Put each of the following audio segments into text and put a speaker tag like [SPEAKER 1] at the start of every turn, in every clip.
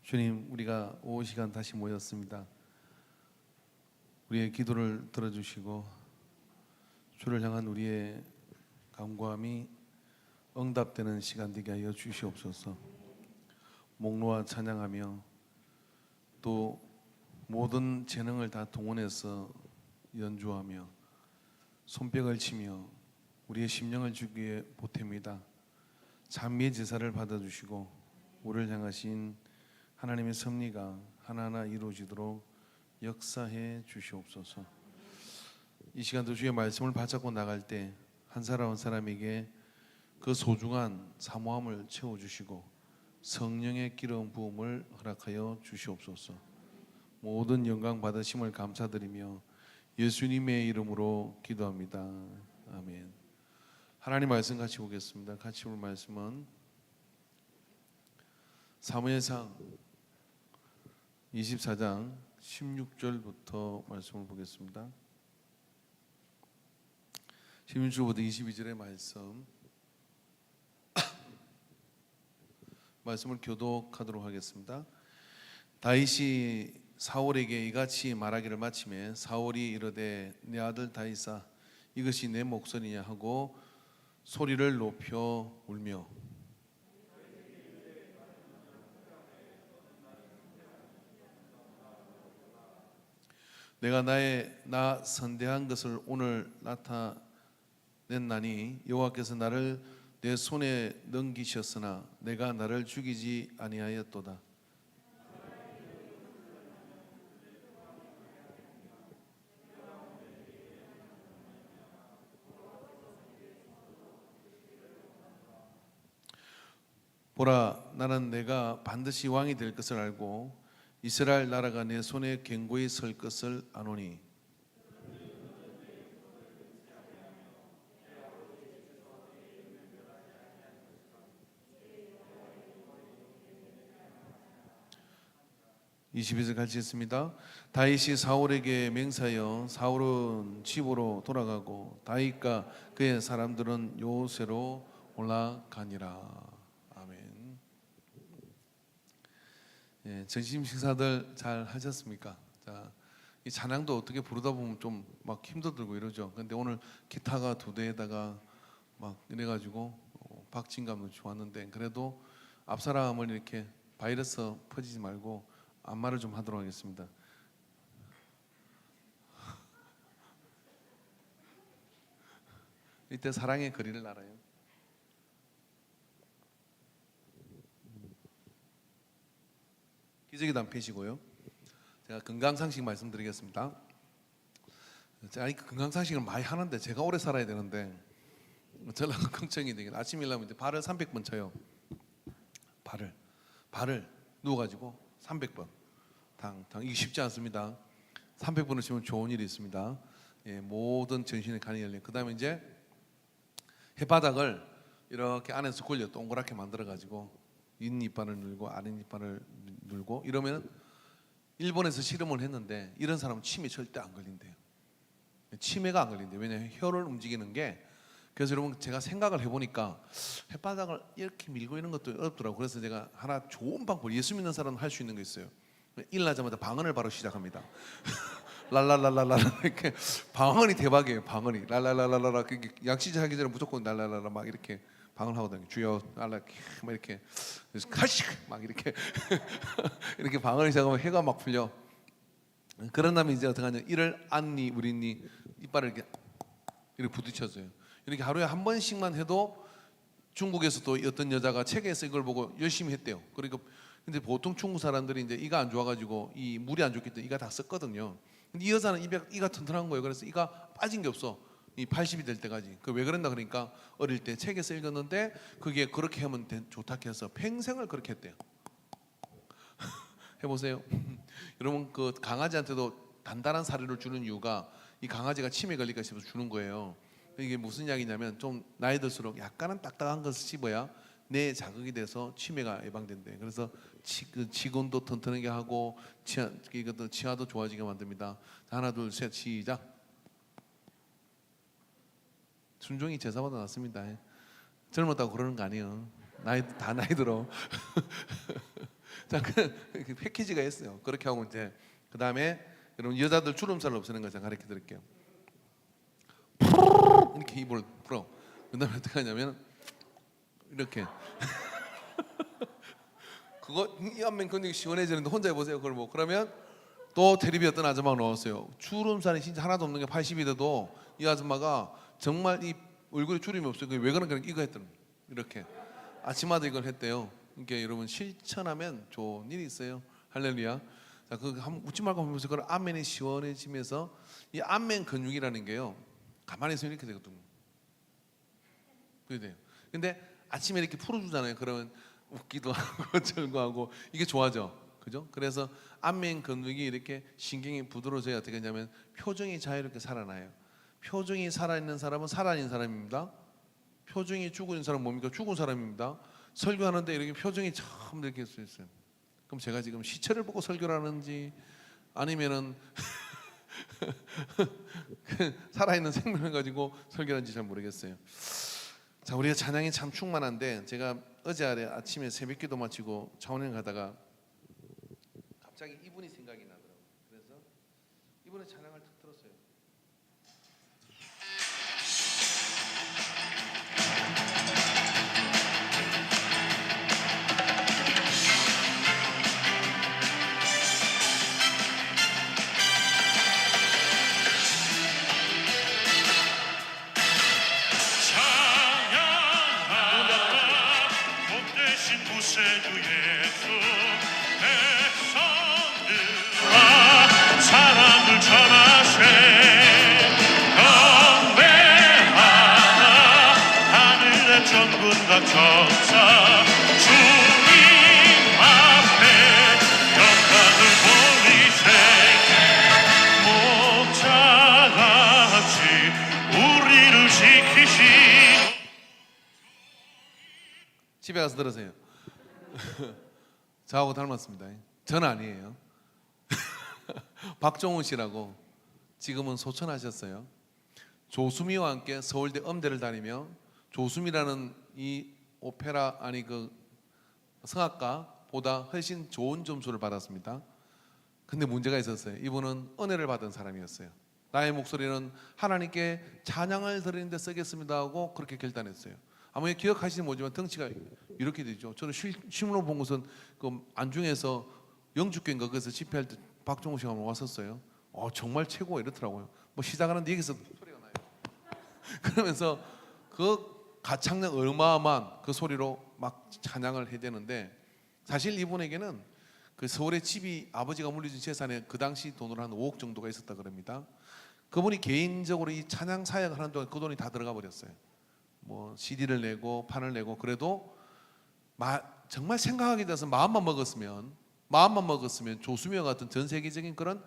[SPEAKER 1] 주님, 우리가 오후 시간 다시 모였습니다. 우리의 기도를 들어주시고 주를 향한 우리의 간구함이 응답되는 시간 되게 하여 주시옵소서. 목놓아 찬양하며 또 모든 재능을 다 동원해서 연주하며 손뼉을 치며 우리의 심령을 주기에 보탭니다. 찬미의 제사를 받아주시고 우리를 향하신 하나님의 섭리가 하나하나 이루어지도록 역사해 주시옵소서. 이 시간도 주의 말씀을 받잡고 나갈 때 한 사람 한 사람에게 그 소중한 사모함을 채워주시고 성령의 기름 부음을 허락하여 주시옵소서. 모든 영광 받으심을 감사드리며 예수님의 이름으로 기도합니다. 아멘. 하나님 말씀 같이 보겠습니다. 같이 볼 말씀은 사무엘상 24장 16절부터 말씀을 보겠습니다. 16절부터 22절의 말씀을 교독하도록 하겠습니다. 다윗이 사울에게 이같이 말하기를 마치매 사울이 이르되 내 아들 다윗아 이것이 내 목소리냐 하고 소리를 높여 울며 내가 나 선대한 것을 오늘 나타냈나니 여호와께서 나를 내 손에 넘기셨으나 내가 나를 죽이지 아니하였도다. 보라, 나는 내가 반드시 왕이 될 것을 알고 이스라엘 나라가 내 손에 견고히 설 것을 아노니 (22절) 같이 했습니다. 다윗이 사울에게 맹세하여 사울은 집으로 돌아가고 다윗과 그의 사람들은 요새로 올라가니라. 아멘. 예, 점심 식사들 잘 하셨습니까? 자, 이 찬양도 어떻게 부르다 보면 좀 막 힘도 들고 이러죠. 근데 오늘 기타가 2대에다가 막 이래가지고 박진감도 좋았는데 그래도 앞사람을 이렇게 바이러스 퍼지지 말고 안마를 좀 하도록 하겠습니다. 이때 사랑의 거리를 알아요. 기저귀도 안 펴시고요. 제가 건강상식 말씀드리겠습니다. 제가 건강상식을 많이 하는데 제가 오래 살아야 되는데 전라도 걱정이 되긴 아침 일어나면 이제 발을 300번 쳐요. 발을 누워가지고 300번 이게 쉽지 않습니다. 300번을 치면 좋은 일이 있습니다. 예, 모든 전신의 간이 열려. 그 다음에 이제 혓바닥을 이렇게 안에서 굴려 동그랗게 만들어가지고 윗니빨을 눌고 아랫니빨을 눌고 이러면 일본에서 실험을 했는데 이런 사람은 치매 절대 안 걸린대요. 치매가 안 걸린대요. 왜냐하면 혀를 움직이는 게. 그래서 여러분 제가 생각을 해보니까 혓바닥을 이렇게 밀고 이런 것도 어렵더라고요. 그래서 제가 하나 좋은 방법, 예수 믿는 사람은 할 수 있는 게 있어요. 일어나자마자 방언을 바로 시작합니다. 랄랄랄랄라 이렇게 방언이 대박이에요. 방언이 랄랄랄랄라 양치질 하기 전에 무조건 랄랄랄라 막 이렇게 방언을 하거든요. 주여 알라 막 이렇게 카식 막 이렇게 이렇게 방언을 시작하면 해가 막 풀려. 그런 다음에 이제 어떻게 하냐, 이를 안니 우리니 이빨을 이렇게 부딪혀줘요. 이렇게 하루에 한 번씩만 해도 중국에서도 어떤 여자가 책에서 이걸 보고 열심히 했대요. 그러니까 근데 보통 중국 사람들이 이제 이가 안 좋아가지고 이 물이 안 좋기 때문에 이가 다 썼거든요. 근데 이 여자는 이가 튼튼한 거예요. 그래서 이가 빠진 게 없어. 이 80이 될 때까지. 그 왜 그랬나 그러니까 어릴 때 책에서 읽었는데 그게 그렇게 하면 좋다 해서 평생을 그렇게 했대요. 해보세요. 여러분 그 강아지한테도 단단한 사료를 주는 이유가 이 강아지가 치매 걸릴까 싶어서 주는 거예요. 이게 무슨 이야기냐면 좀 나이 들수록 약간은 딱딱한 것을 씹어야 뇌에 자극이 돼서 치매가 예방된대. 그래서 치근도 튼튼하게 하고 치아도 좋아지게 만듭니다. 하나 둘 셋 시작. 순종이 제사보다 낫습니다. 젊었다고 그러는 거 아니에요. 나이 들어. 자, 그 패키지가 있어요. 그렇게 하고 이제 그 다음에 여러분 여자들 주름살을 없애는 거 제가 가르쳐 드릴게요. 이렇게 입을 풀어. 그 다음에 어떻게 하냐면 이렇게 그거 이 안면 근육이 시원해지는데 혼자 해보세요. 그걸 뭐 그러면 또 텔레비 어떤 아줌마가 나왔어요. 주름살이 진짜 하나도 없는 게 80이 돼도 이 아줌마가 정말 이 얼굴에 주름이 없어요. 왜 그런가 이거 했더니 이렇게 아침마다 이걸 했대요. 그러니까 여러분 실천하면 좋은 일이 있어요. 할렐루야. 자, 그 한번 웃지 말고 보면서 그 안면이 시원해지면서 이 안면 근육이라는 게요. 가만히 있으면 이렇게 되거든요. 그래 돼요. 근데 아침에 이렇게 풀어주잖아요. 그러면 웃기도 하고 절거하고 이게 좋아져. 그죠? 그래서 안면 근육이 이렇게 신경이 부드러워져야 어떻게 하냐면 표정이 자유롭게 살아나요. 표정이 살아있는 사람은 살아있는 사람입니다. 표정이 죽은 사람은 뭡니까? 죽은 사람입니다. 설교하는데 이렇게 표정이 참 이렇게 써 있어요. 그럼 제가 지금 시체를 보고 설교를 하는지 아니면은 살아있는 생명을 가지고 설교하는지 잘 모르겠어요. 자, 우리가 찬양이 참 충만한데 제가 어제 아침에 새벽기도 마치고 차원행 가다가 갑자기 이분이 생각이 나더라고요. 그래서 이분의 찬양을 툭 들었어요.
[SPEAKER 2] 구세주 예수 백성들아 사랑을 전하세 경배하라 하늘의 전군과 천사 주님 앞에 영광을 돌리세 목자같이 우리를 지키시.
[SPEAKER 1] 집에 가서 들으세요. 저하고 닮았습니다. 전 아니에요. 박종훈 씨라고 지금은 소천하셨어요. 조수미와 함께 서울대 음대를 다니며 조수미라는 이 오페라 아니 그 성악가보다 훨씬 좋은 점수를 받았습니다. 근데 문제가 있었어요. 이분은 은혜를 받은 사람이었어요. 나의 목소리는 하나님께 찬양을 드리는데 쓰겠습니다 하고 그렇게 결단했어요. 아마 기억하시는 모지만 덩치가 이렇게 되죠. 저는 실물로 본 것은 그 안중에서 영주교인가 거기서 집회할 때 박종훈 씨가 왔었어요. 정말 최고 이렇더라고요. 뭐 시작하는데 여기서 소리가 나요. 그러면서 그 가창력 어마어마한 그 소리로 막 찬양을 해야 되는데 사실 이분에게는 그 서울에 집이 아버지가 물려준 재산에 그 당시 돈으로 한 5억 정도가 있었다 그럽니다. 그분이 개인적으로 이 찬양 사역을 하는 동안 그 돈이 다 들어가 버렸어요. 뭐 CD를 내고 판을 내고 그래도 정말 생각하게 돼서 마음만 먹었으면 조수미와 같은 전 세계적인 그런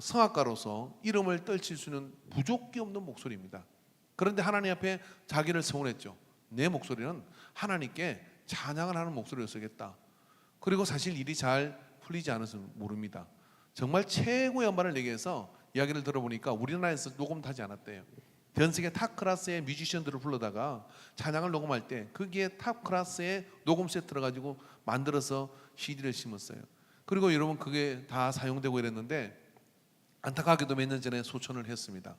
[SPEAKER 1] 성악가로서 이름을 떨칠 수 있는 부족이 없는 목소리입니다. 그런데 하나님 앞에 자기를 서운했죠. 내 목소리는 하나님께 찬양을 하는 목소리로 쓰겠다. 그리고 사실 일이 잘 풀리지 않아서 모릅니다. 정말 최고의 연말을 내기 위해서 이야기를 들어보니까 우리나라에서 녹음하지 않았대요. 전 세계 탑 클래스의 뮤지션들을 불러다가 찬양을 녹음할 때 거기에 탑 클래스의 녹음 세트를 가지고 만들어서 CD를 심었어요. 그리고 여러분 그게 다 사용되고 이랬는데 안타깝게도 몇 년 전에 소천을 했습니다.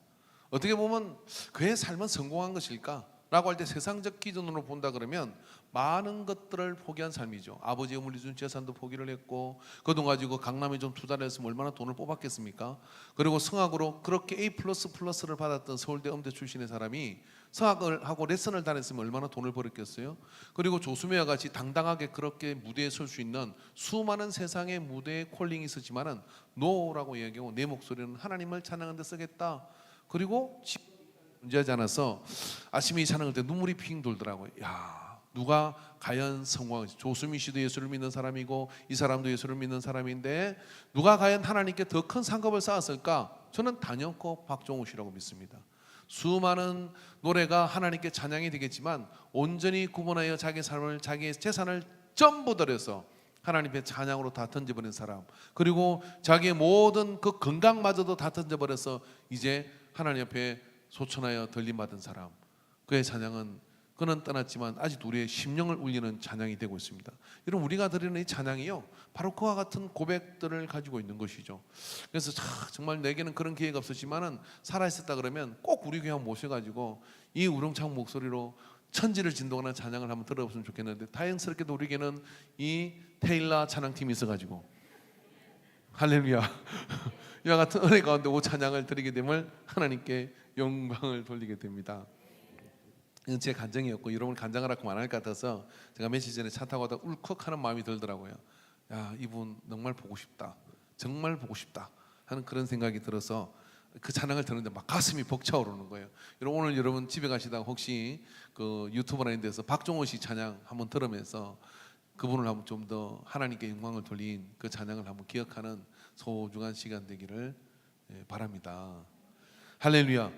[SPEAKER 1] 어떻게 보면 그의 삶은 성공한 것일까? 라고 할 때 세상적 기준으로 본다 그러면 많은 것들을 포기한 삶이죠. 아버지가 물려준 재산도 포기를 했고 그 돈 가지고 강남에 좀 투자를 했으면 얼마나 돈을 뽑았겠습니까? 그리고 성악으로 그렇게 A++를 받았던 서울대 음대 출신의 사람이 성악을 하고 레슨을 다녔으면 얼마나 돈을 벌었겠어요? 그리고 조수미와 같이 당당하게 그렇게 무대에 설 수 있는 수많은 세상의 무대에 콜링이 있었지만은 노라고 이야기하고 내 목소리는 하나님을 찬양하는 데 쓰겠다. 그리고 문제하지 않아서 아침에 이 찬양할 때 눈물이 핑 돌더라고요. 야, 누가 과연 성공하지? 조수미 씨도 예수를 믿는 사람이고 이 사람도 예수를 믿는 사람인데 누가 과연 하나님께 더 큰 상급을 쌓았을까? 저는 단연코 박종훈 씨라고 믿습니다. 수많은 노래가 하나님께 찬양이 되겠지만 온전히 구분하여 자기 삶을 자기의 재산을 전부 들여서 하나님의 찬양으로 다 던져버린 사람, 그리고 자기의 모든 그 건강마저도 다 던져버려서 이제 하나님 앞에 소천하여 들림받은 사람, 그의 찬양은 그는 떠났지만 아직 우리의 심령을 울리는 찬양이 되고 있습니다. 여러분, 우리가 드리는 이 찬양이요, 바로 그와 같은 고백들을 가지고 있는 것이죠. 그래서 정말 내게는 그런 기회가 없었지만은 살아있었다 그러면 꼭 우리 교회 한번 모셔가지고 이 우렁찬 목소리로 천지를 진동하는 찬양을 한번 들어봤으면 좋겠는데, 다행스럽게도 우리에게는 이 테일라 찬양팀이 있어가지고 할렐루야 이와 같은 은혜 가운데 오 찬양을 드리게 됨을 하나님께 영광을 돌리게 됩니다. 이건 제 간증이었고 여러분 간증을 하고 안 할 것 같아서 제가 며칠 전에 차 타고 가다 울컥하는 마음이 들더라고요. 야, 이분 정말 보고 싶다, 정말 보고 싶다 하는 그런 생각이 들어서 그 찬양을 듣는데 막 가슴이 벅차오르는 거예요. 여러분, 오늘 여러분 집에 가시다가 혹시 그 유튜브나 이런 데서 박종호 씨 찬양 한번 들으면서 그분을 한번 좀 더 하나님께 영광을 돌린 그 찬양을 한번 기억하는 소중한 시간 되기를 바랍니다. 할렐루야.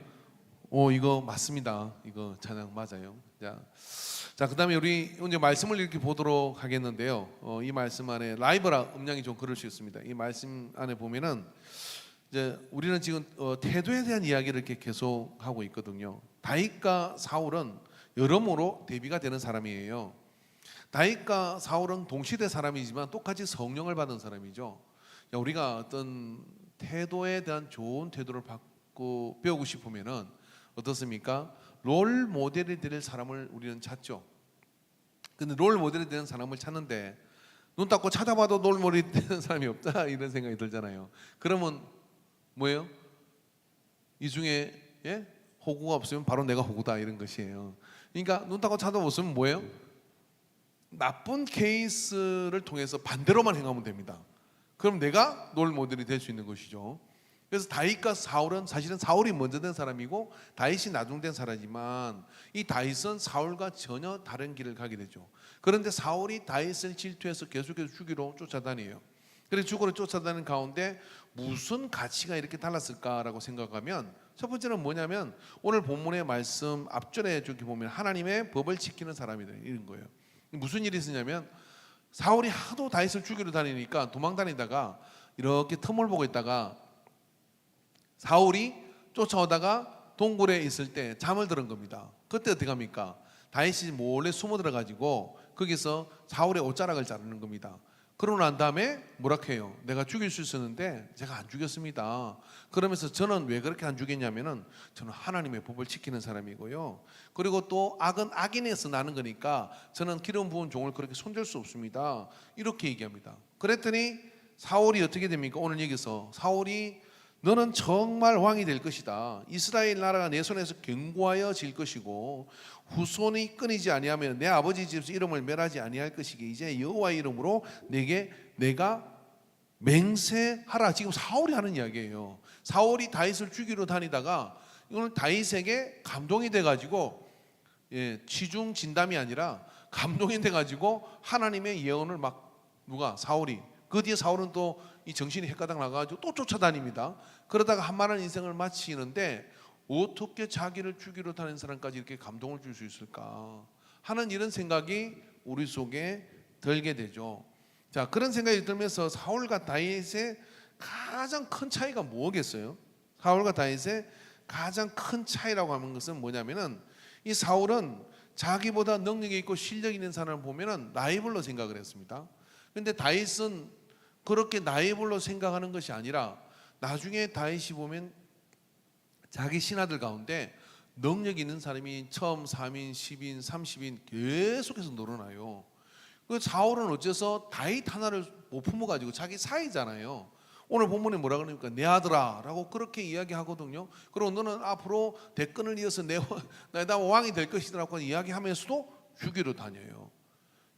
[SPEAKER 1] 오, 이거 맞습니다. 이거 찬양 맞아요. 자, 그다음에 우리 이제 말씀을 이렇게 보도록 하겠는데요. 이 말씀 안에 라이브라 음량이 좀 그럴 수 있습니다. 이 말씀 안에 보면은 이제 우리는 지금 태도에 대한 이야기를 이렇게 계속 하고 있거든요. 다윗과 사울은 여러모로 대비가 되는 사람이에요. 다윗과 사울은 동시대 사람이지만 똑같이 성령을 받은 사람이죠. 우리가 어떤 태도에 대한 좋은 태도를 받고 배우고 싶으면은 어떻습니까? 롤 모델이 될 사람을 우리는 찾죠. 근데 롤 모델이 되는 사람을 찾는데 눈 닫고 찾아봐도 롤 모델이 되는 사람이 없다 이런 생각이 들잖아요. 그러면 뭐예요? 이 중에 호구가 없으면 바로 내가 호구다 이런 것이에요. 그러니까 눈 닫고 찾아보시면 뭐예요? 나쁜 케이스를 통해서 반대로만 행하면 됩니다. 그럼 내가 롤 모델이 될 수 있는 것이죠. 그래서 다윗과 사울은 사실은 사울이 먼저 된 사람이고 다윗이 나중 된 사람이지만 이 다윗은 사울과 전혀 다른 길을 가게 되죠. 그런데 사울이 다윗을 질투해서 계속해서 죽이러 쫓아다녀요. 그래서 죽으러 쫓아다니는 가운데 무슨 가치가 이렇게 달랐을까라고 생각하면 첫 번째는 뭐냐면 오늘 본문의 말씀 앞절에 저기 보면 하나님의 법을 지키는 사람이다 이런 거예요. 무슨 일이 있었냐면 사울이 하도 다윗을 죽이러 다니니까 도망다니다가 이렇게 틈을 보고 있다가 사울이 쫓아오다가 동굴에 있을 때 잠을 들은 겁니다. 그때 어떻게 합니까? 다윗이 몰래 숨어 들어가지고 거기서 사울의 옷자락을 자르는 겁니다. 그러고 난 다음에 뭐라 해요? 내가 죽일 수 있었는데 제가 안 죽였습니다. 그러면서 저는 왜 그렇게 안 죽였냐면은 저는 하나님의 법을 지키는 사람이고요. 그리고 또 악은 악인에서 나는 거니까 저는 기름 부은 종을 그렇게 손댈 수 없습니다. 이렇게 얘기합니다. 그랬더니 사울이 어떻게 됩니까? 오늘 여기서 사울이 너는 정말 왕이 될 것이다. 이스라엘 나라가 내 손에서 견고하여질 것이고 후손이 끊이지 아니하면 내 아버지 집에서 이름을 멸하지 아니할 것이기 이제 여호와의 이름으로 내가 맹세하라. 지금 사울이 하는 이야기예요. 사울이 다윗을 죽이러 다니다가 오늘 다윗에게 감동이 돼가지고 취중 진담이 아니라 감동이 돼가지고 하나님의 예언을 막 누가 사울이 그 뒤에 사울은 또 이 정신이 헷가닥 나가지고 또 쫓아다닙니다. 그러다가 한만한 인생을 마치는데 어떻게 자기를 죽이러 다니는 사람까지 이렇게 감동을 줄 수 있을까 하는 이런 생각이 우리 속에 들게 되죠. 자, 그런 생각이 들면서 사울과 다윗의 가장 큰 차이가 뭐겠어요? 사울과 다윗의 가장 큰 차이라고 하는 것은 뭐냐면은 이 사울은 자기보다 능력이 있고 실력 있는 사람을 보면은 라이벌로 생각을 했습니다. 그런데 다윗은 그렇게 라이벌로 생각하는 것이 아니라 나중에 다윗이 보면 자기 신하들 가운데 능력 있는 사람이 처음 3인, 10인, 30인 계속해서 늘어나요. 그 사울은 어째서 다윗 하나를 못 품어가지고 자기 사이잖아요. 오늘 본문에 뭐라 그러니까 내 아들아 라고 그렇게 이야기하거든요. 그리고 너는 앞으로 대권을 이어서 내가 왕이 될 것이라고 이야기하면서도 죽이러 다녀요.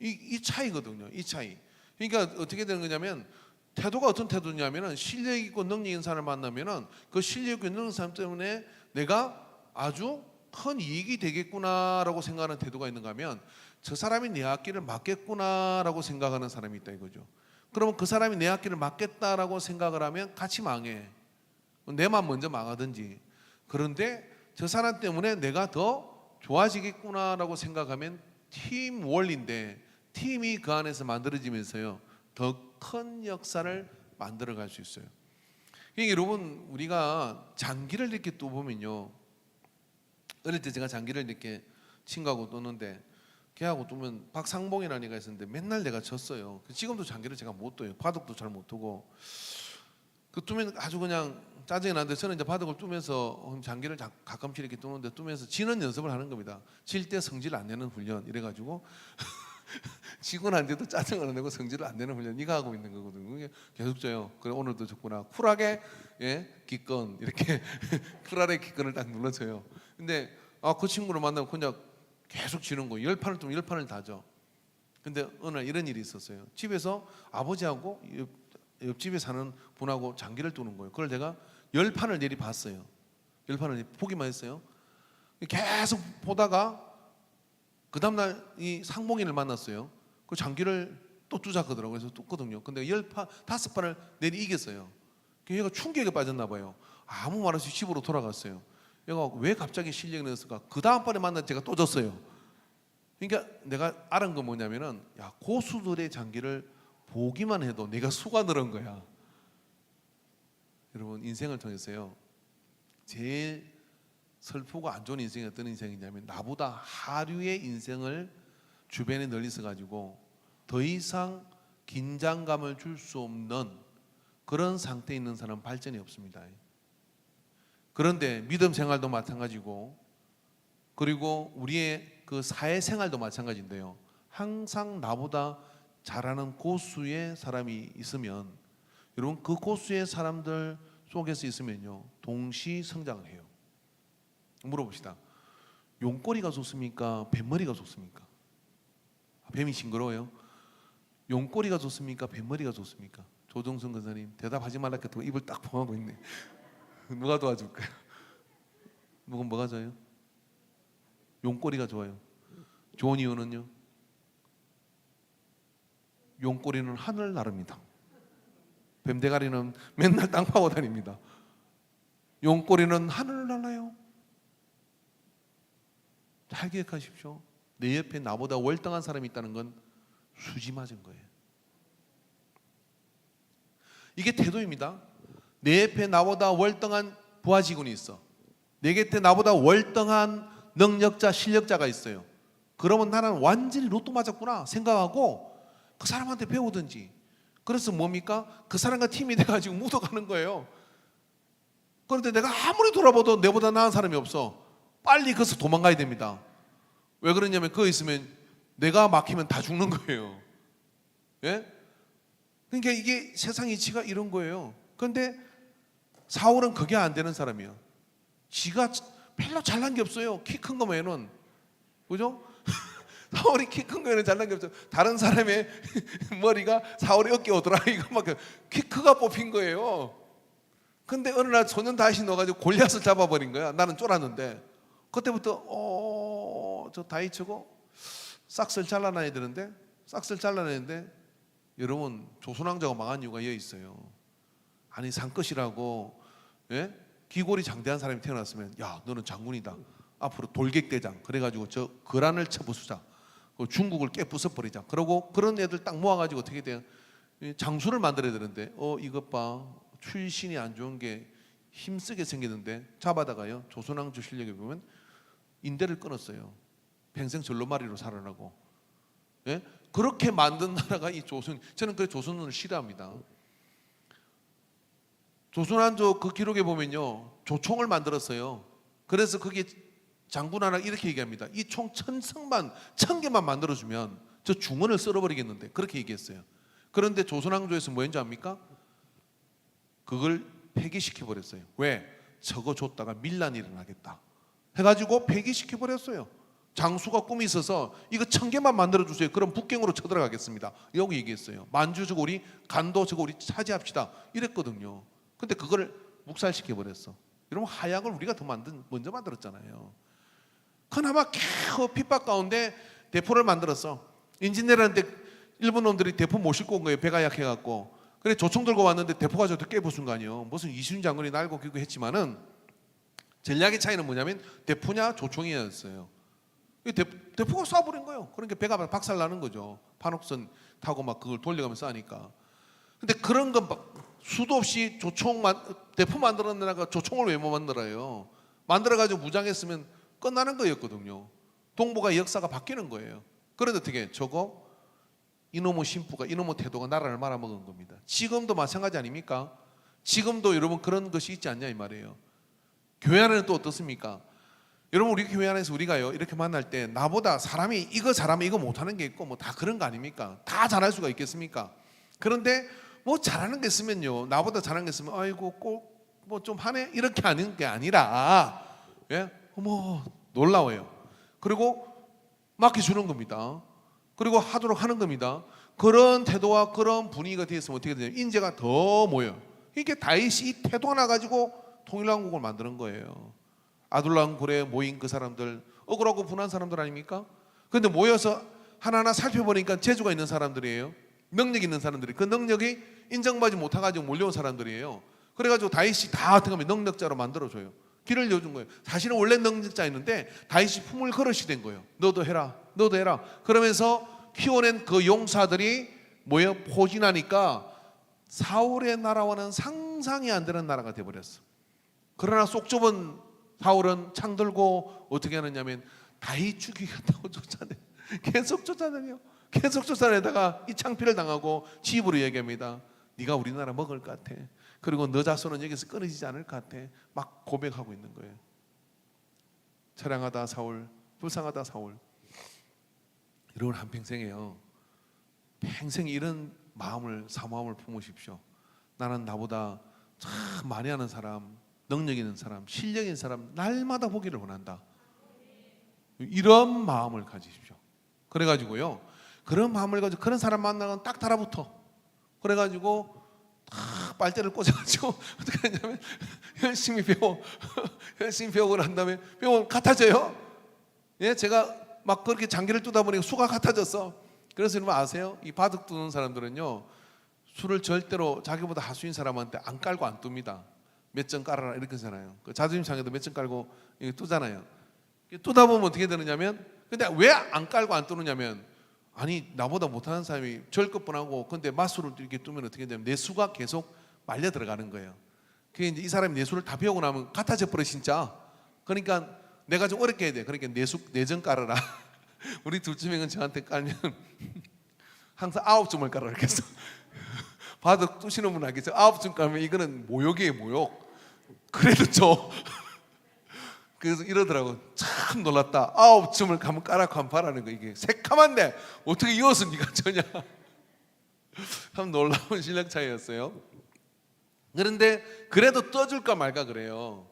[SPEAKER 1] 이 차이거든요. 이 차이. 그러니까 어떻게 되는 거냐면 태도가 어떤 태도냐면은 실력 있고 능력 있는 사람을 만나면은 그 실력 있고 능력 있는 사람 때문에 내가 아주 큰 이익이 되겠구나라고 생각하는 태도가 있는가 하면 저 사람이 내 앞길을 막겠구나라고 생각하는 사람이 있다 이거죠. 그러면 그 사람이 내 앞길을 막겠다라고 생각을 하면 같이 망해. 내만 먼저 망하든지. 그런데 저 사람 때문에 내가 더 좋아지겠구나라고 생각하면 팀 원리인데 팀이 그 안에서 만들어지면서요 더 큰 역사를 만들어갈 수 있어요. 그러니까 여러분 우리가 장기를 이렇게 또 보면요, 어릴 때 제가 장기를 이렇게 친구하고 뜨는데 걔하고 뜨면 박상봉이라는 애가 있었는데 맨날 내가 졌어요. 지금도 장기를 제가 못 떠요. 바둑도 잘 못 두고 그 뜨면 아주 그냥 짜증이 나는데 저는 이제 바둑을 뜨면서 장기를 가끔씩 이렇게 뜨는데 뜨면서 지는 연습을 하는 겁니다. 질 때 성질 안 내는 훈련 이래가지고 지고 난 뒤도 짜증을 안 내고 성질을 안 내는 훈련 네가 하고 있는 거거든요. 그게 계속 져요. 그래 오늘도 졌구나. 쿨하게 기권 이렇게 쿨하게 기권을 딱 눌러줘요. 근데 그 친구를 만나면 그냥 계속 지는 거예요. 10판을 뜨면 10판을 다 져. 근데 어느 날 이런 일이 있었어요. 집에서 아버지하고 옆집에 사는 분하고 장기를 두는 거예요. 그걸 내가 10판을 내리 봤어요. 10판을 보기만 했어요. 계속 보다가 그 다음날 이 상봉인을 만났어요. 그 장기를 또 두자 그러더라고요. 그래서 떴거든요. 근데 5판을 내리 이겼어요. 얘가 충격에 빠졌나 봐요. 아무 말 없이 집으로 돌아갔어요. 얘가 왜 갑자기 실력이 늘었을까? 그 다음번에 만나 제가 또 졌어요. 그러니까 내가 알은 건 뭐냐면은 야 고수들의 장기를 보기만 해도 내가 수가 늘은 거야. 여러분 인생을 통해서요 제일 슬프고 안 좋은 인생이 어떤 인생이냐면 나보다 하류의 인생을 주변에 널리서 가지고 더 이상 긴장감을 줄 수 없는 그런 상태에 있는 사람은 발전이 없습니다. 그런데 믿음 생활도 마찬가지고 그리고 우리의 그 사회생활도 마찬가지인데요. 항상 나보다 잘하는 고수의 사람이 있으면 여러분 그 고수의 사람들 속에서 있으면요 동시 성장을 해요. 물어봅시다. 용꼬리가 좋습니까? 뱃머리가 좋습니까? 뱀이 징그러워요? 용꼬리가 좋습니까? 뱃머리가 좋습니까? 조정선 권사님 대답하지 말라 했더니 입을 딱 범하고 있네. 누가 도와줄까요? 뭐가 좋아요? 용꼬리가 좋아요. 좋은 이유는요? 용꼬리는 하늘 나릅니다. 뱀대가리는 맨날 땅 파고 다닙니다. 용꼬리는 하늘을 날아요. 잘 기억하십시오. 내 옆에 나보다 월등한 사람이 있다는 건 수지 맞은 거예요. 이게 태도입니다. 내 옆에 나보다 월등한 부하 직원이 있어. 내 곁에 나보다 월등한 능력자, 실력자가 있어요. 그러면 나는 완전히 로또 맞았구나 생각하고 그 사람한테 배우든지. 그래서 뭡니까? 그 사람과 팀이 돼가지고 묻어가는 거예요. 그런데 내가 아무리 돌아봐도 내보다 나은 사람이 없어. 빨리 거기서 도망가야 됩니다. 왜 그러냐면 거기 있으면 내가 막히면 다 죽는 거예요. 예? 그러니까 이게 세상 이치가 이런 거예요. 그런데 사울은 그게 안 되는 사람이에요. 지가 별로 잘난 게 없어요. 키 큰 거 외에는. 그죠? 사울이 키 큰 거에는 잘난 게 없어요. 다른 사람의 머리가 사울의 어깨 오더라. 이거만큼 키 크가 뽑힌 거예요. 근데 어느 날 소년 다윗이 넣어가지고 골리앗을 잡아버린 거야. 나는 쫄았는데 그때부터 저 다윗 저거 싹쓸 잘라놔야 되는데 싹쓸 잘라내는데 여러분 조선왕조가 망한 이유가 여기 있어요. 아니 상끝이라고 기골이 장대한 사람이 태어났으면 야 너는 장군이다. 앞으로 돌객대장 그래가지고 저 거란을 쳐부수자. 중국을 깨부숴버리자. 그러고 그런 애들 딱 모아가지고 어떻게 돼요? 장수를 만들어야 되는데 이것 봐 출신이 안 좋은 게 힘쓰게 생기는데 잡아다가요 조선왕조 실력에 보면 인대를 끊었어요. 평생 절로마리로 살아나고. 예? 그렇게 만든 나라가 이 조선. 저는 그 조선을 싫어합니다. 조선왕조 그 기록에 보면요 조총을 만들었어요. 그래서 그게 장군 하나 이렇게 얘기합니다. 이 총 1000개만 만들어주면 저 중원을 썰어버리겠는데 그렇게 얘기했어요. 그런데 조선왕조에서 뭐였는지 압니까? 그걸 폐기시켜버렸어요. 왜? 저거 줬다가 밀란이 일어나겠다 해가지고 폐기시켜버렸어요. 장수가 꿈이 있어서 이거 1000개만 만들어주세요. 그럼 북경으로 쳐들어가겠습니다. 여기 얘기했어요. 만주 저거 우리 간도 저거 우리 차지합시다 이랬거든요. 근데 그거를 묵살시켜버렸어. 여러분 하약을 우리가 먼저 만들었잖아요. 그나마 겨우 핍박 가운데 대포를 만들었어. 인진내라는데 일본 놈들이 대포 못 싣고 온 거예요. 배가 약해갖고. 그래 조총 들고 왔는데 대포가 저도 깨부순 거 아니에요. 무슨 이순신 장군이 날고 기고 했지만은 전략의 차이는 뭐냐면 대포냐 조총이었어요. 대포가 쏴버린 거예요. 그러니까 배가 박살나는 거죠. 판옥선 타고 막 그걸 돌려가면서 하니까. 근데 그런 건 수도 없이 대포 만들어내다가 조총을 왜 못 만들어요? 만들어가지고 무장했으면 끝나는 거였거든요. 동북아 역사가 바뀌는 거예요. 그런데 어떻게 저거 이놈의 신부가 이놈의 태도가 나라를 말아먹은 겁니다. 지금도 마찬가지 아닙니까? 지금도 여러분 그런 것이 있지 않냐 이 말이에요. 교회 안에는 또 어떻습니까? 여러분 우리 교회 안에서 우리가요 이렇게 만날 때 나보다 사람이 이거 잘하면 이거 못하는 게 있고 뭐 다 그런 거 아닙니까? 다 잘할 수가 있겠습니까? 그런데 뭐 잘하는 게 있으면요 나보다 잘하는 게 있으면 아이고 꼭 뭐 좀 하네 이렇게 하는 게 아니라 예? 어머 놀라워요. 그리고 맡겨주는 겁니다. 그리고 하도록 하는 겁니다. 그런 태도와 그런 분위기가 되었으면 어떻게 되냐 인재가 더 모여. 이게 다윗이 이 태도 하나 가지고 통일왕국을 만드는 거예요. 아둘람 굴에 모인 그 사람들 억울하고 분한 사람들 아닙니까? 그런데 모여서 하나하나 살펴보니까 재주가 있는 사람들이에요. 능력 있는 사람들이 그 능력이 인정받지 못해가지고 몰려온 사람들이에요. 그래가지고 다윗이 다 어떻게 하면 능력자로 만들어줘요. 길을 여준 거예요. 사실은 원래 능력자였는데 다윗이 품을 그릇이 된 거예요. 너도 해라 너도 해라 그러면서 키워낸 그 용사들이 모여 포진하니까 사울의 나라와는 상상이 안 되는 나라가 돼버렸어. 그러나 속 좁은 사울은 창 들고 어떻게 하느냐면 다윗 죽이겠다고 쫓아내. 계속 쫓아내요. 계속 쫓아내다가 이 창피를 당하고 집으로 얘기합니다. 네가 우리나라 먹을 것 같아. 그리고 너 자손은 여기서 끊어지지 않을 것 같아. 막 고백하고 있는 거예요. 처량하다 사울, 불쌍하다 사울. 여러분 한평생에요 평생 이런 마음을 사모함을 품으십시오. 나는 나보다 참 많이 하는 사람, 능력 있는 사람, 실력 있는 사람 날마다 보기를 원한다. 이런 마음을 가지십시오. 그래가지고요 그런 마음을 가지고 그런 사람 만나면 딱 달아붙어. 그래가지고 딱 빨대를 꽂아가지고 어떻게 하냐면 열심히 배워 열심히 배우고 난 다음에 배우면 같아져요. 예, 제가 막 그렇게 장기를 뚜다 보니까 수가 같아졌어. 그래서 여러분 아세요? 이 바둑 두는 사람들은요 수를 절대로 자기보다 하수인 사람한테 안 깔고 안 둡니다. 몇 점 깔아라 이렇게 하잖아요. 그 자존심 상해도 몇 점 깔고 이거 두잖아요. 두다 보면 어떻게 되느냐면 근데 왜 안 깔고 안 두느냐면 아니 나보다 못하는 사람이 절것 뻔하고 근데 맞수를 이렇게 두면 어떻게 되냐면 내 수가 계속 말려 들어가는 거예요. 그게 이제 이 사람이 내 수를 다 배우고 나면 같아져 버려 진짜. 그러니까 내가 좀 어렵게 해야 돼. 그러니까 내 점 깔아라. 우리 둘째명은 저한테 깔면 항상 9점을 깔아라 그랬어. 바둑 두시는 분 알겠죠? 9점 깔면 이거는 모욕이에요 모욕. 그래도 저 그래서 이러더라고. 참 놀랐다. 9점을 가면 까라고 한번 바라는 거 이게 새카만데 어떻게 이어서 네가 쩌냐. 참 놀라운 실력 차이였어요. 그런데 그래도 떠줄까 말까 그래요.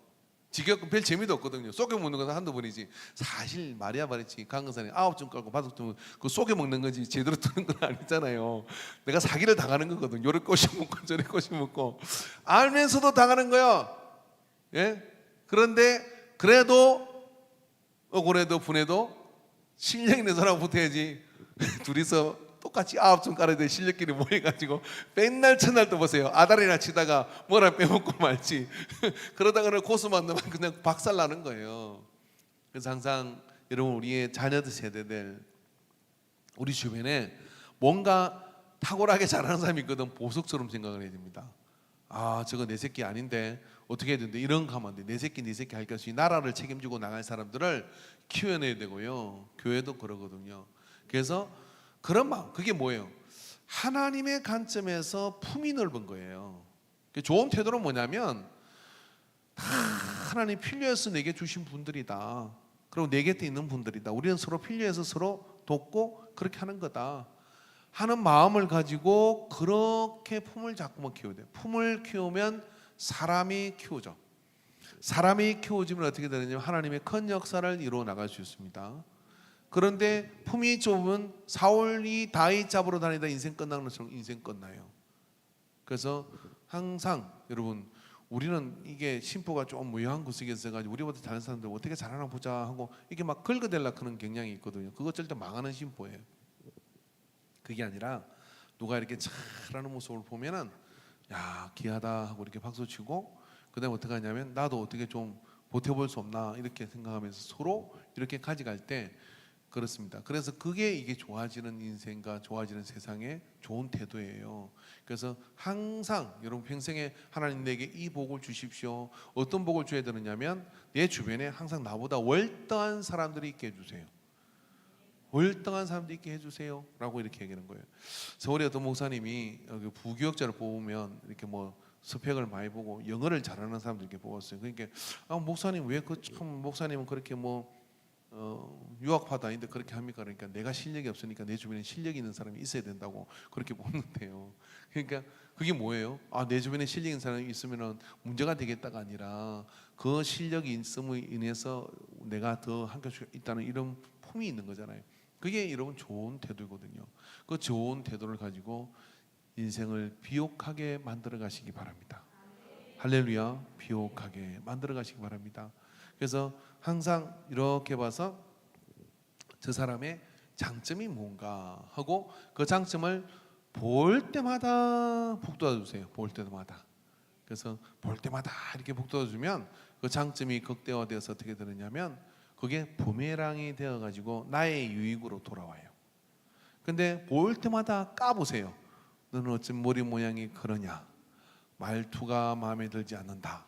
[SPEAKER 1] 지겹고 별 재미도 없거든요. 속여 먹는 것은 한두 번이지. 사실 말이야 말이지 강은사님 9점 깔고 바둑 두면 그 속여 먹는 거지 제대로 뜨는 건 아니잖아요. 내가 사기를 당하는 거거든. 요래 꼬시 먹고 저래 꼬시 먹고 알면서도 당하는 거야. 예? 그런데 그래도 억울해도 분해도 실력 있는 사람 붙어야지. 둘이서 똑같이 9점 깔아야 돼. 실력끼리 모여가지고 맨날 첫날 또 보세요. 아다리나 치다가 뭐라 빼먹고 말지. 그러다가는 고수 만나면 그냥 박살나는 거예요. 그래서 항상 여러분 우리의 자녀들 세대들 우리 주변에 뭔가 탁월하게 잘하는 사람이 있거든 보석처럼 생각을 해야 됩니다. 아 저거 내 새끼 아닌데 어떻게 해야 되는데 이런 거 하면 안 돼. 내 새끼 할 것이 나라를 책임지고 나갈 사람들을 키워내야 되고요. 교회도 그러거든요. 그래서 그런 마음 그게 뭐예요? 하나님의 관점에서 품이 넓은 거예요. 좋은 태도는 뭐냐면 다 하나님 필요해서 내게 주신 분들이다. 그리고 내 곁에 있는 분들이다. 우리는 서로 필요해서 서로 돕고 그렇게 하는 거다 하는 마음을 가지고 그렇게 품을 자꾸만 키워야 돼요. 품을 키우면 사람이 키우죠. 사람이 키워지면 어떻게 되느냐면 하나님의 큰 역사를 이루어 나갈 수 있습니다. 그런데 품이 좁으면 사울이 다윗 잡으러 다니다 인생 끝나는 것처럼 인생 끝나요. 그래서 항상 여러분 우리는 이게 심포가 좀 무효한 구석에 있어가지고 우리보다 다른 사람들 어떻게 잘하나 보자 하고 이게 막 긁어대려고 하는 경향이 있거든요. 그것 절대 망하는 심포예요. 그게 아니라 누가 이렇게 잘하는 모습을 보면은 야 귀하다 하고 이렇게 박수치고 그다음에 어떻게 하냐면 나도 어떻게 좀 보태볼 수 없나 이렇게 생각하면서 서로 이렇게 가져갈 때 그렇습니다. 그래서 그게 이게 좋아지는 인생과 좋아지는 세상의 좋은 태도예요. 그래서 항상 여러분 평생에 하나님 내게 이 복을 주십시오. 어떤 복을 줘야 되느냐면 내 주변에 항상 나보다 월등한 사람들이 있게 해주세요. 월등한 사람도 있게 해주세요 라고 이렇게 얘기하는 거예요. 서울에 어떤 목사님이 부교역자를 뽑으면 이렇게 뭐 스펙을 많이 보고 영어를 잘하는 사람들 이렇게 뽑았어요. 그러니까 목사님 왜 참 목사님은 그렇게 뭐 유학파도 아닌데 그렇게 합니까? 그러니까 내가 실력이 없으니까 내 주변에 실력이 있는 사람이 있어야 된다고 그렇게 뽑는데요. 그러니까 그게 뭐예요? 내 주변에 실력 있는 사람이 있으면 문제가 되겠다가 아니라 그 실력이 있음으로 인해서 내가 더 함께 할 수 있다는 이런 품이 있는 거잖아요. 그게 여러분 좋은 태도거든요. 그 좋은 태도를 가지고 인생을 비옥하게 만들어 가시기 바랍니다. 할렐루야. 비옥하게 만들어 가시기 바랍니다. 그래서 항상 이렇게 봐서 저 사람의 장점이 뭔가 하고 그 장점을 볼 때마다 북돋아 주세요. 볼 때마다. 그래서 볼 때마다 이렇게 북돋아 주면 그 장점이 극대화되어서 어떻게 되느냐면 그게 부메랑이 되어 가지고 나의 유익으로 돌아와요. 근데 볼 때마다 까보세요. 너는 어쩜 머리 모양이 그러냐? 말투가 마음에 들지 않는다.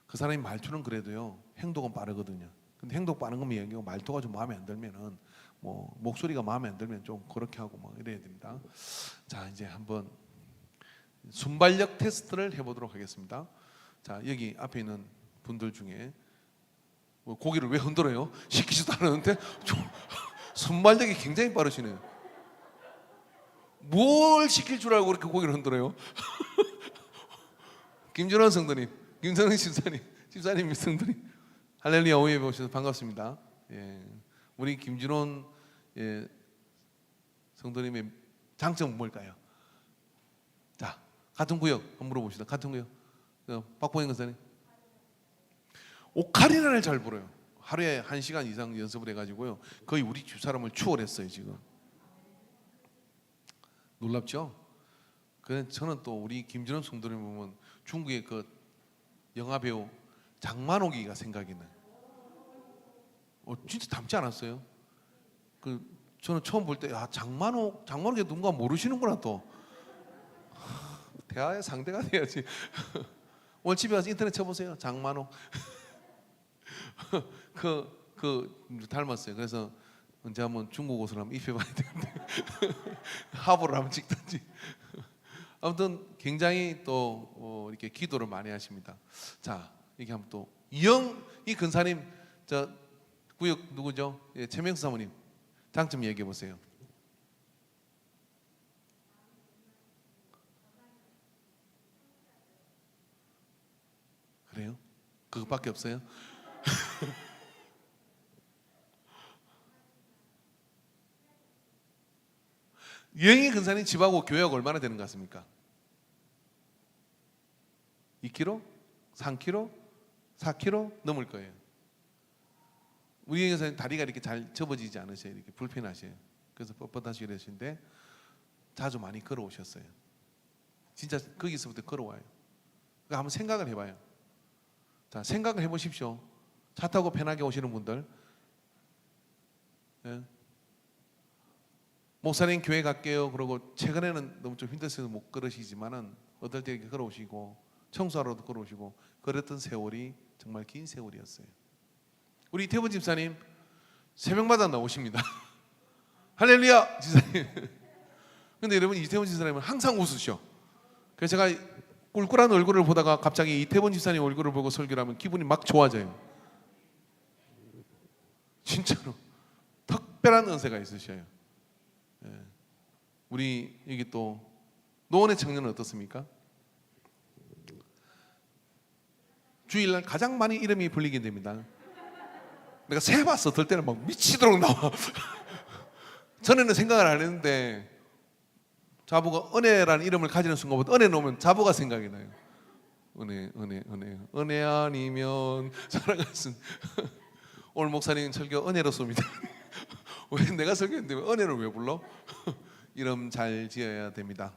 [SPEAKER 1] 그 사람이 말투는 그래도요 행동은 빠르거든요. 근데 행동 빠른 거면 얘기하고 말투가 좀 마음에 안 들면은 뭐 목소리가 마음에 안 들면 좀 그렇게 하고 막 이래야 됩니다. 자, 이제 한번 순발력 테스트를 해보도록 하겠습니다. 자, 여기 앞에 있는 분들 중에 뭐 고개를 왜 흔들어요? 시키지도 않았는데 순발력이 굉장히 빠르시네요. 뭘 시킬 줄 알고 그렇게 고개를 흔들어요? 김준원 성도님, 김선영 집사님 성도님, 할렐루야 오해 오셔서 반갑습니다. 예, 우리 김준원 성도님의 장점은 뭘까요? 자, 같은 구역 한번 물어봅시다. 같은 구역. 박보영 권사님. 오카리나를 잘 불어요. 하루에 1시간 이상 연습을 해가지고요. 거의 우리 집사람을 추월했어요 지금. 놀랍죠? 저는 또 우리 김준원 성도님 보면 중국의 그 영화 배우 장만옥이가 생각이 나요. 진짜 닮지 않았어요? 저는 처음 볼 때 장만옥이 누군가 모르시는구나 또. 대화의 상대가 돼야지. 오늘 집에 가서 인터넷 쳐보세요. 장만옥. 닮았어요. 그래서 언제 한번 중국 옷을 한번 입혀봐야 되는데 화보를 한번 찍든지. 아무튼 굉장히 또 이렇게 기도를 많이 하십니다. 자, 이게 한번 또 이 근사님 저 구역 누구죠? 예, 최명수 사모님 장점 얘기해 보세요. 그래요? 그것밖에 없어요? 영희 근사님 집하고 교회하고 얼마나 되는 것 같습니까? 2km? 3km? 4km 넘을 거예요. 우리 영희 근사님 다리가 이렇게 잘 접어지지 않으셔요. 이렇게 불편하셔요. 그래서 뻣뻣하시게 되시는데 자주 많이 걸어오셨어요. 진짜 거기서부터 걸어와요. 그러니까 한번 생각을 해봐요. 자, 생각을 해보십시오. 차 타고 편하게 오시는 분들, 예? 목사님 교회 갈게요. 그러고 최근에는 너무 좀 힘들어서 못 걸으시지만은 어떨 때 이렇게 걸어오시고 청소하러도 걸어오시고 그랬던 세월이 정말 긴 세월이었어요. 우리 이태원 집사님 새벽마다 나오십니다. 할렐루야 집사님. 근데 여러분 이태원 집사님은 항상 웃으셔. 그래서 제가 꿀꿀한 얼굴을 보다가 갑자기 이태원 집사님 얼굴을 보고 설교를 하면 기분이 막 좋아져요. 진짜로 특별한 은혜가 있으셔요. 예. 우리 여기 또 노원의 청년은 어떻습니까? 주일날 가장 많이 이름이 불리게 됩니다. 내가 세봤어. 들 때는 막 미치도록 나와. 전에는 생각을 안 했는데 자부가 은혜라는 이름을 가지는 순간부터 은혜 놓으면 자부가 생각이 나요. 은혜 아니면 살아갔은. 오늘 목사님 설교 은혜로 쏩니다. 왜 내가 설교했는데 왜 은혜를 왜 불러? 이름 잘 지어야 됩니다.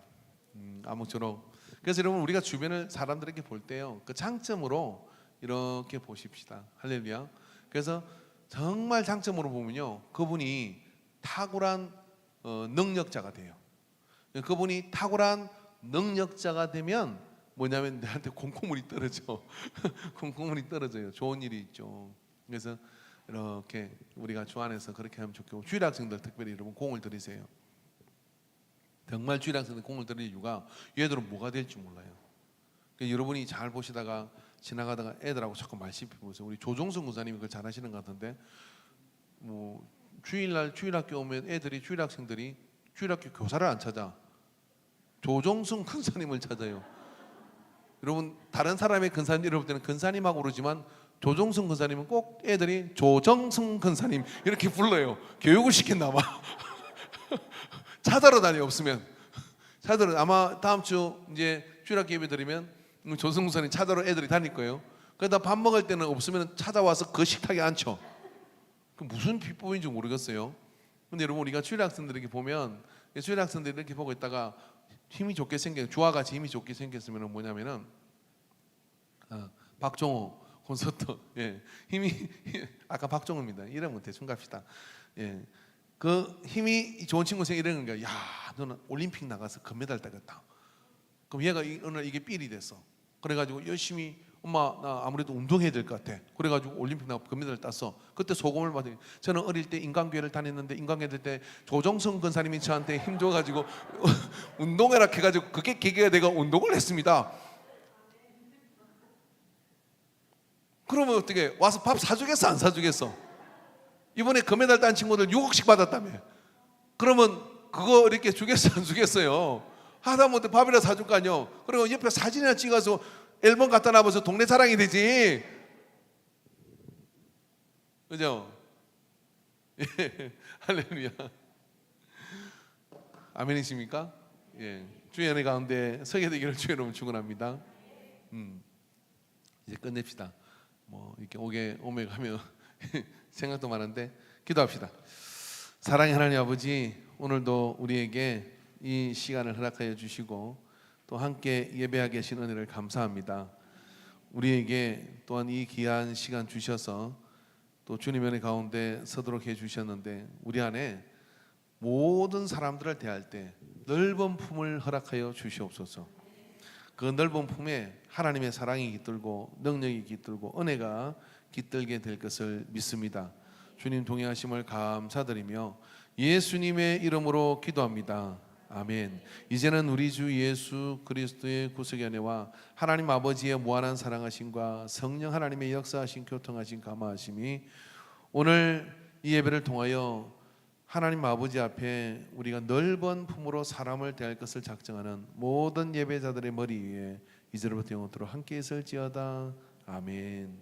[SPEAKER 1] 아무쪼록. 그래서 여러분 우리가 주변을 사람들에게 볼 때요 그 장점으로 이렇게 보십시다. 할렐루야. 그래서 정말 장점으로 보면요 그분이 탁월한 능력자가 돼요. 그분이 탁월한 능력자가 되면 뭐냐면 내한테 콩고물이 떨어져. 콩고물이 떨어져요. 좋은 일이 있죠. 그래서 이렇게 우리가 주 안에서 그렇게 하면 좋겠고, 주일 학생들 특별히 여러분 공을 들이세요. 정말 주일 학생들 공을 들일 이유가 얘들은 뭐가 될지 몰라요. 그러니까 여러분이 잘 보시다가 지나가다가 애들하고 자꾸 말씀 피우세요. 우리 조종성 군사님이 그걸 잘 하시는 것 같은데, 뭐 주일날 주일학교 오면 애들이 주일학생들이 주일학교 교사를 안 찾아 조종성 근사님을 찾아요. 여러분 다른 사람의 근사님 이럴 때는 근사님하고 그러지만 조종성 근사님은 꼭 애들이 조정성 근사님 이렇게 불러요. 교육을 시켰나 봐. 찾아러 다녀 없으면. 찾아러 아마 다음 주 이제 주일학교 예배 드리면 조정성 근사님 찾아러 애들이 다닐 거예요. 그러다 밥 먹을 때는 없으면 찾아와서 그 식탁에 앉혀. 그 무슨 비법인지 모르겠어요. 근데 여러분 우리가 주일 학생들에게 보면 주일 학생들이 이렇게 보고 있다가 힘이 좋게 생겨 주와 같이 힘이 좋게 생겼으면 뭐냐면은 박종호 콘서트 힘이 아까 박종호입니다. 이름은 대충 갑시다. 그 힘이 좋은 친구 생겨 이러는 거야. 야 너는 올림픽 나가서 금메달 따겠다. 그럼 얘가 오늘 이게 삘이 됐어. 그래가지고 열심히 엄마 나 아무래도 운동해야 될 것 같아. 그래가지고 올림픽 나가 금메달을 땄어. 그때 소금을 받으니 저는 어릴 때 인간교회를 다녔는데 인간교회 될 때 조정성 근사님이 저한테 힘 줘가지고 운동해라 해가지고 그게 계기가 내가 운동을 했습니다. 그러면 어떻게 와서 밥 사주겠어 안 사주겠어? 이번에 금메달 딴 친구들 6억씩 받았다며. 그러면 그거 이렇게 주겠어 안 주겠어요? 하다못해 밥이라 사줄 거 아니요. 그리고 옆에 사진이나 찍어서 앨범 갖다 놔봐서 동네 자랑이 되지. 그죠? 할렐루야. 아멘이십니까? 주의 은혜 가운데 서게 되기를 주의 이름으로 축원합니다. 이제 끝냅시다. 뭐 이렇게 오메 가면 생각도 많은데 기도합시다. 사랑의 하나님 아버지, 오늘도 우리에게 이 시간을 허락하여 주시고 또 함께 예배하게 하신 은혜를 감사합니다. 우리에게 또한 이 귀한 시간 주셔서 또 주님의 은혜 가운데 서도록 해 주셨는데 우리 안에 모든 사람들을 대할 때 넓은 품을 허락하여 주시옵소서. 그 넓은 품에 하나님의 사랑이 깃들고 능력이 깃들고 은혜가 깃들게 될 것을 믿습니다. 주님 동행하심을 감사드리며 예수님의 이름으로 기도합니다. 아멘. 이제는 우리 주 예수 그리스도의 구속의 은혜와 하나님 아버지의 무한한 사랑하심과 성령 하나님의 역사하신 교통하신 감화하심이 오늘 이 예배를 통하여 하나님 아버지 앞에 우리가 넓은 품으로 사람을 대할 것을 작정하는 모든 예배자들의 머리 위에 이제로부터 영원토록 함께 있을지어다. 아멘.